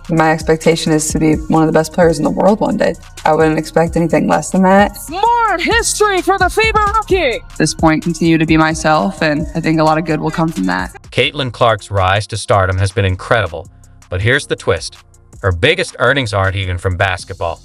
My expectation is to be one of the best players in the world one day. I wouldn't expect anything less than that. More history for the FIBA rookie. At this point, continue to be myself, and I think a lot of good will come from that. Caitlin Clark's rise to stardom has been incredible, but here's the twist. Her biggest earnings aren't even from basketball.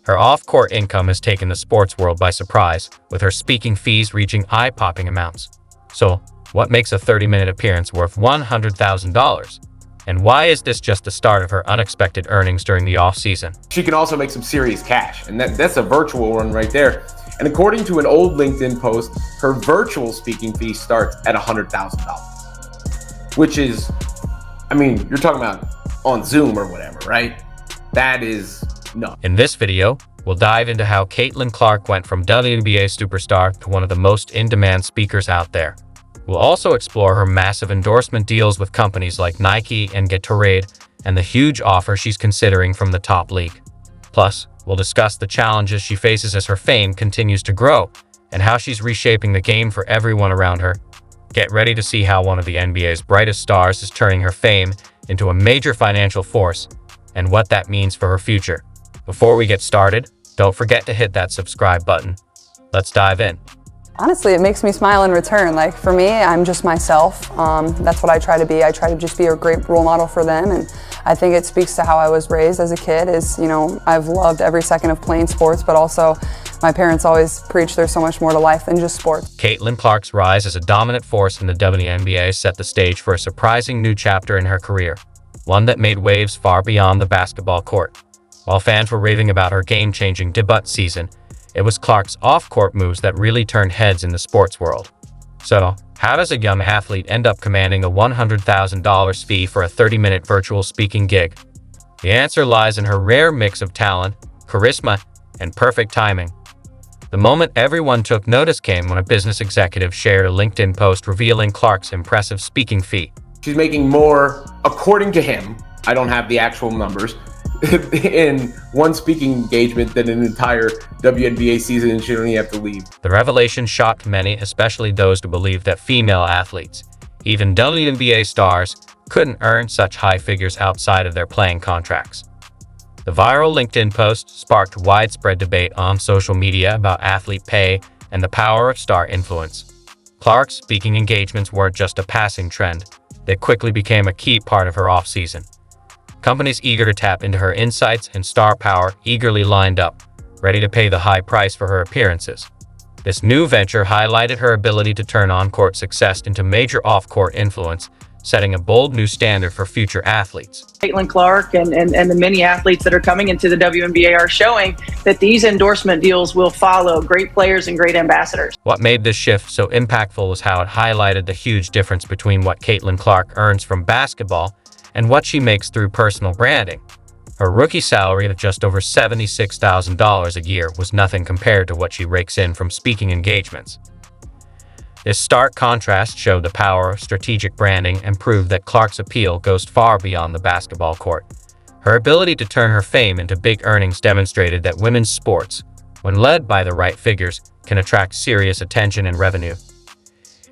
Her off-court income has taken the sports world by surprise, with her speaking fees reaching eye-popping amounts. So, what makes a 30-minute appearance worth $100,000? And why is this just the start of her unexpected earnings during the off-season? She can also make some serious cash, and that's a virtual one right there. And according to an old LinkedIn post, her virtual speaking fee starts at $100,000, which is, I mean, you're talking about on Zoom or whatever, right? That is nuts. In this video, we'll dive into how Caitlin Clark went from WNBA superstar to one of the most in-demand speakers out there. We'll also explore her massive endorsement deals with companies like Nike and Gatorade and the huge offer she's considering from the top league. Plus, we'll discuss the challenges she faces as her fame continues to grow and how she's reshaping the game for everyone around her. Get ready to see how one of the NBA's brightest stars is turning her fame into a major financial force and what that means for her future. Before we get started, don't forget to hit that subscribe button. Let's dive in. Honestly, it makes me smile in return. Like, for me, I'm just myself. That's what I try to be. I try to just be a great role model for them, and I think it speaks to how I was raised as a kid. I've loved every second of playing sports, but also my parents always preach there's so much more to life than just sports. Caitlin Clark's rise as a dominant force in the WNBA set the stage for a surprising new chapter in her career, one that made waves far beyond the basketball court. While fans were raving about her game-changing debut season, it was Clark's off-court moves that really turned heads in the sports world. So, how does a young athlete end up commanding a $100,000 fee for a 30-minute virtual speaking gig? The answer lies in her rare mix of talent, charisma, and perfect timing. The moment everyone took notice came when a business executive shared a LinkedIn post revealing Clark's impressive speaking fee. She's making more, according to him, I don't have the actual numbers, in one speaking engagement than an entire WNBA season, and she don't even have to leave. The revelation shocked many, especially those who believed that female athletes, even WNBA stars, couldn't earn such high figures outside of their playing contracts. The viral LinkedIn post sparked widespread debate on social media about athlete pay and the power of star influence. Clark's speaking engagements weren't just a passing trend. They quickly became a key part of her off-season. Companies eager to tap into her insights and star power eagerly lined up, ready to pay the high price for her appearances. This new venture highlighted her ability to turn on-court success into major off-court influence, setting a bold new standard for future athletes. Caitlin Clark and the many athletes that are coming into the WNBA are showing that these endorsement deals will follow great players and great ambassadors. What made this shift so impactful was how it highlighted the huge difference between what Caitlin Clark earns from basketball and what she makes through personal branding. Her rookie salary of just over $76,000 a year was nothing compared to what she rakes in from speaking engagements. This stark contrast showed the power of strategic branding and proved that Clark's appeal goes far beyond the basketball court. Her ability to turn her fame into big earnings demonstrated that women's sports, when led by the right figures, can attract serious attention and revenue.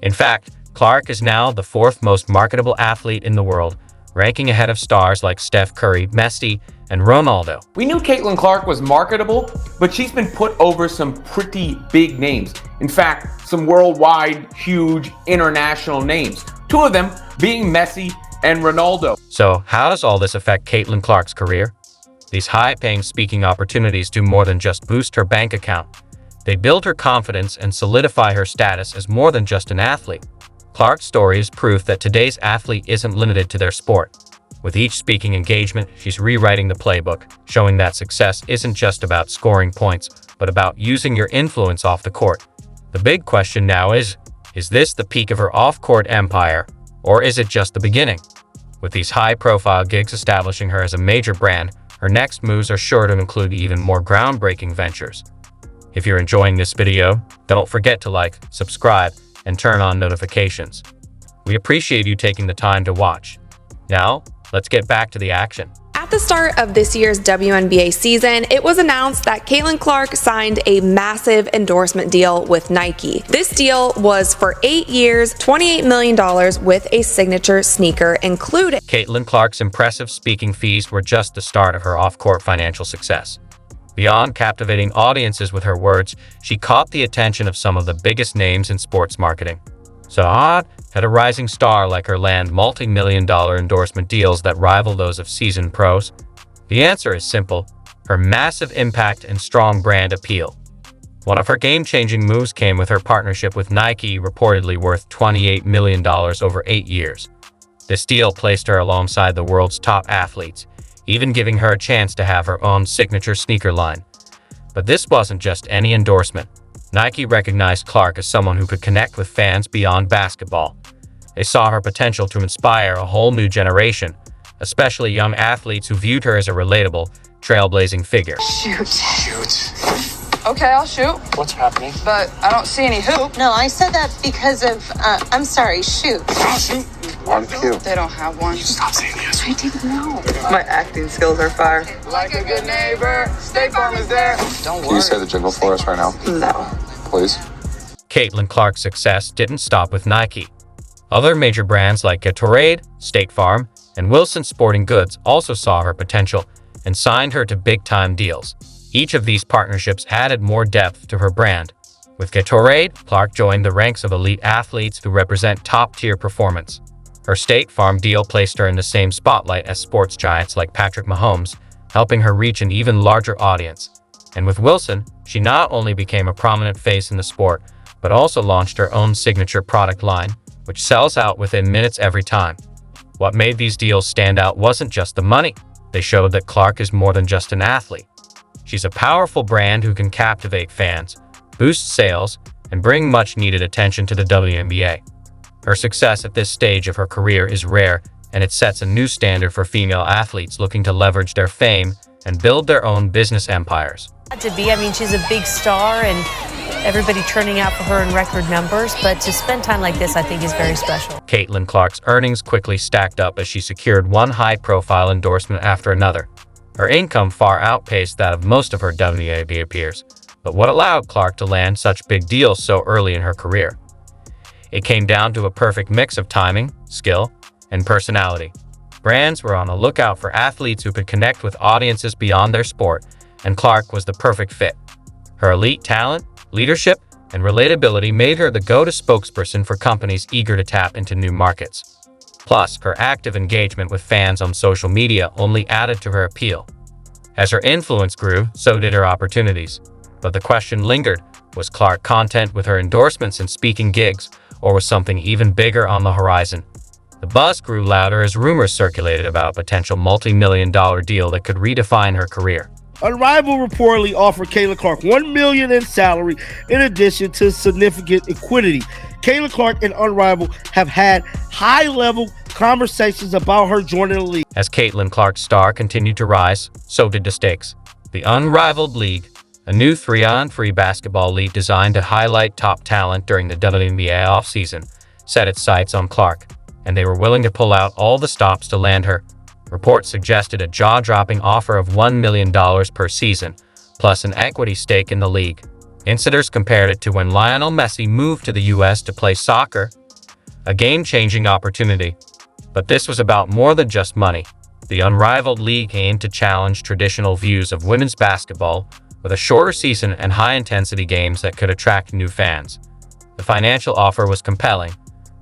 In fact, Clark is now the fourth most marketable athlete in the world, ranking ahead of stars like Steph Curry, Messi, and Ronaldo. We knew Caitlin Clark was marketable, but she's been put over some pretty big names. In fact, some worldwide, huge, international names. Two of them being Messi and Ronaldo. So, how does all this affect Caitlin Clark's career? These high-paying speaking opportunities do more than just boost her bank account. They build her confidence and solidify her status as more than just an athlete. Clark's story is proof that today's athlete isn't limited to their sport. With each speaking engagement, she's rewriting the playbook, showing that success isn't just about scoring points, but about using your influence off the court. The big question now is this the peak of her off-court empire, or is it just the beginning? With these high-profile gigs establishing her as a major brand, her next moves are sure to include even more groundbreaking ventures. If you're enjoying this video, don't forget to like, subscribe, and turn on notifications. We appreciate you taking the time to watch. Now, let's get back to the action. At the start of this year's WNBA season, it was announced that Caitlin Clark signed a massive endorsement deal with Nike. This deal was for 8 years, $28 million with a signature sneaker included. Caitlin Clark's impressive speaking fees were just the start of her off-court financial success. Beyond captivating audiences with her words, she caught the attention of some of the biggest names in sports marketing. So how had a rising star like her land multi-million-dollar endorsement deals that rival those of seasoned pros? The answer is simple: her massive impact and strong brand appeal. One of her game-changing moves came with her partnership with Nike, reportedly worth $28 million over 8 years. This deal placed her alongside the world's top athletes, even giving her a chance to have her own signature sneaker line. But this wasn't just any endorsement. Nike recognized Clark as someone who could connect with fans beyond basketball. They saw her potential to inspire a whole new generation, especially young athletes who viewed her as a relatable, trailblazing figure. Shoot. Okay, I'll shoot, What's happening? but I don't see any hoop. No, I said that because of, I'm sorry, shoot. Shoot. On cue. They don't have one. Stop saying yes. I didn't know. My acting skills are fire. Like a good neighbor, State Farm is there. Don't Can you say the jingle for us right now? No. Please? Caitlin Clark's success didn't stop with Nike. Other major brands like Gatorade, State Farm, and Wilson Sporting Goods also saw her potential and signed her to big-time deals. Each of these partnerships added more depth to her brand. With Gatorade, Clark joined the ranks of elite athletes who represent top-tier performance. Her State Farm deal placed her in the same spotlight as sports giants like Patrick Mahomes, helping her reach an even larger audience. And with Wilson, she not only became a prominent face in the sport, but also launched her own signature product line, which sells out within minutes every time. What made these deals stand out wasn't just the money. They showed that Clark is more than just an athlete. She's a powerful brand who can captivate fans, boost sales, and bring much-needed attention to the WNBA. Her success at this stage of her career is rare, and it sets a new standard for female athletes looking to leverage their fame and build their own business empires. She's a big star and everybody turning out for her in record numbers, but to spend time like this, I think, is very special. Caitlin Clark's earnings quickly stacked up as she secured one high-profile endorsement after another. Her income far outpaced that of most of her WNBA peers, but what allowed Clark to land such big deals so early in her career? It came down to a perfect mix of timing, skill, and personality. Brands were on the lookout for athletes who could connect with audiences beyond their sport, and Clark was the perfect fit. Her elite talent, leadership, and relatability made her the go-to spokesperson for companies eager to tap into new markets. Plus, her active engagement with fans on social media only added to her appeal. As her influence grew, so did her opportunities. But the question lingered: was Clark content with her endorsements and speaking gigs, or was something even bigger on the horizon? The buzz grew louder as rumors circulated about a potential multi-million-dollar deal that could redefine her career. Unrivaled reportedly offered Caitlin Clark $1 million in salary in addition to significant equity. Caitlin Clark and Unrivaled have had high-level conversations about her joining the league. As Caitlin Clark's star continued to rise, so did the stakes. The Unrivaled League, a new 3-on-3 basketball league designed to highlight top talent during the WNBA offseason, set its sights on Clark, and they were willing to pull out all the stops to land her. Reports suggested a jaw-dropping offer of $1 million per season, plus an equity stake in the league. Insiders compared it to when Lionel Messi moved to the U.S. to play soccer, a game-changing opportunity. But this was about more than just money. The Unrivaled League aimed to challenge traditional views of women's basketball with a shorter season and high-intensity games that could attract new fans. The financial offer was compelling,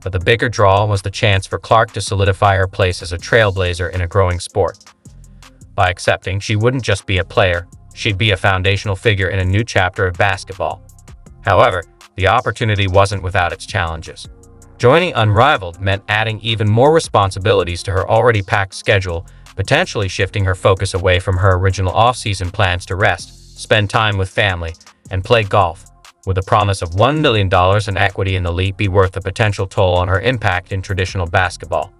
but the bigger draw was the chance for Clark to solidify her place as a trailblazer in a growing sport. By accepting, she wouldn't just be a player, she'd be a foundational figure in a new chapter of basketball. However, the opportunity wasn't without its challenges. Joining Unrivaled meant adding even more responsibilities to her already packed schedule, potentially shifting her focus away from her original off-season plans to rest, spend time with family, and play golf. Would the promise of $1 million in equity in the league be worth the potential toll on her impact in traditional basketball?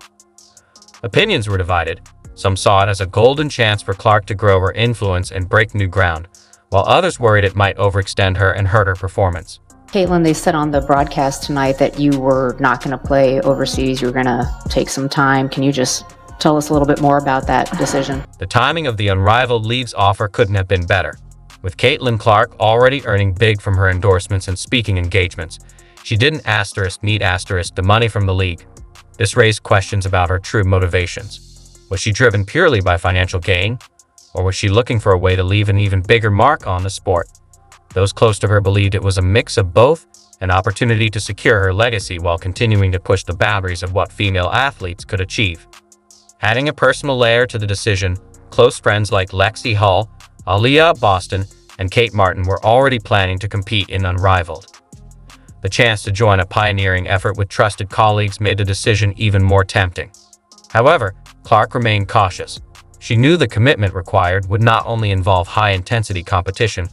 Opinions were divided. Some saw it as a golden chance for Clark to grow her influence and break new ground, while others worried it might overextend her and hurt her performance. Caitlin, they said on the broadcast tonight that you were not going to play overseas. You were going to take some time. Can you just tell us a little bit more about that decision. The timing of the Unrivaled League's offer couldn't have been better. With Caitlin Clark already earning big from her endorsements and speaking engagements, she didn't need the money from the league. This raised questions about her true motivations. Was she driven purely by financial gain? Or was she looking for a way to leave an even bigger mark on the sport? Those close to her believed it was a mix of both, an opportunity to secure her legacy while continuing to push the boundaries of what female athletes could achieve. Adding a personal layer to the decision, close friends like Lexi Hall, Aaliyah Boston, and Kate Martin were already planning to compete in Unrivaled. The chance to join a pioneering effort with trusted colleagues made the decision even more tempting. However, Clark remained cautious. She knew the commitment required would not only involve high-intensity competition,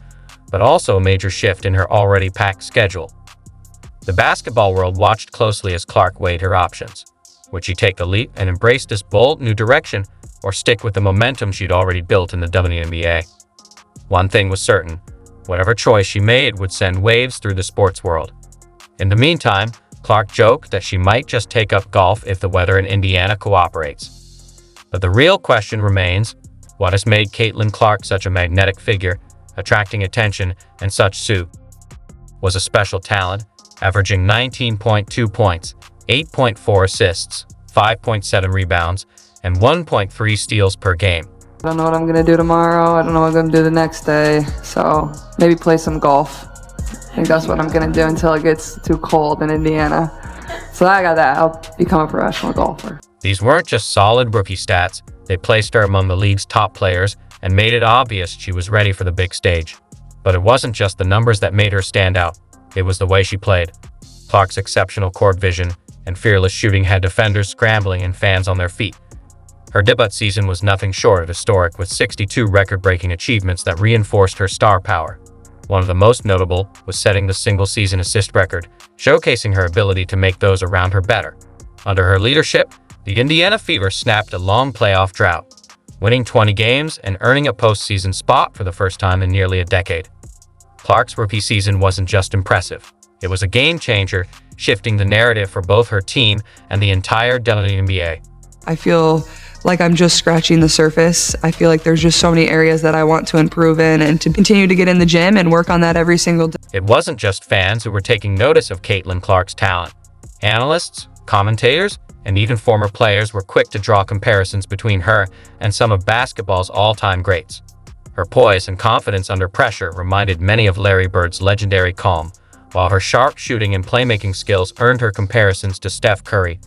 but also a major shift in her already packed schedule. The basketball world watched closely as Clark weighed her options. Would she take the leap and embrace this bold new direction, or stick with the momentum she'd already built in the WNBA? One thing was certain, whatever choice she made would send waves through the sports world. In the meantime, Clark joked that she might just take up golf if the weather in Indiana cooperates. But the real question remains, what has made Caitlin Clark such a magnetic figure, attracting attention and such suit? Was a special talent, averaging 19.2 points, 8.4 assists, 5.7 rebounds, and 1.3 steals per game. I don't know what I'm going to do tomorrow. I don't know what I'm going to do the next day. So maybe play some golf. I think that's what I'm going to do until it gets too cold in Indiana. So I got that. I'll become a professional golfer. These weren't just solid rookie stats. They placed her among the league's top players and made it obvious she was ready for the big stage. But it wasn't just the numbers that made her stand out. It was the way she played. Clark's exceptional court vision and fearless shooting had defenders scrambling and fans on their feet. Her debut season was nothing short of historic, with 62 record-breaking achievements that reinforced her star power. One of the most notable was setting the single-season assist record, showcasing her ability to make those around her better. Under her leadership, the Indiana Fever snapped a long playoff drought, winning 20 games and earning a postseason spot for the first time in nearly a decade. Clark's rookie season wasn't just impressive. It was a game-changer, shifting the narrative for both her team and the entire WNBA. I feel like I'm just scratching the surface. I feel like there's just so many areas that I want to improve in and to continue to get in the gym and work on that every single day. It wasn't just fans who were taking notice of Caitlin Clark's talent. Analysts, commentators, and even former players were quick to draw comparisons between her and some of basketball's all-time greats. Her poise and confidence under pressure reminded many of Larry Bird's legendary calm, while her sharp shooting and playmaking skills earned her comparisons to Steph Curry.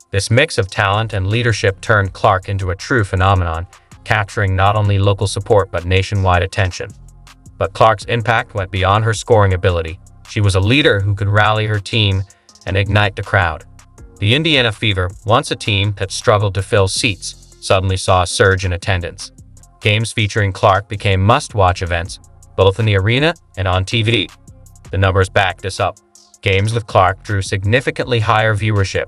This mix of talent and leadership turned Clark into a true phenomenon, capturing not only local support but nationwide attention. But Clark's impact went beyond her scoring ability. She was a leader who could rally her team and ignite the crowd. The Indiana Fever, once a team that struggled to fill seats, suddenly saw a surge in attendance. Games featuring Clark became must-watch events, both in the arena and on TV. The numbers backed this up. Games with Clark drew significantly higher viewership,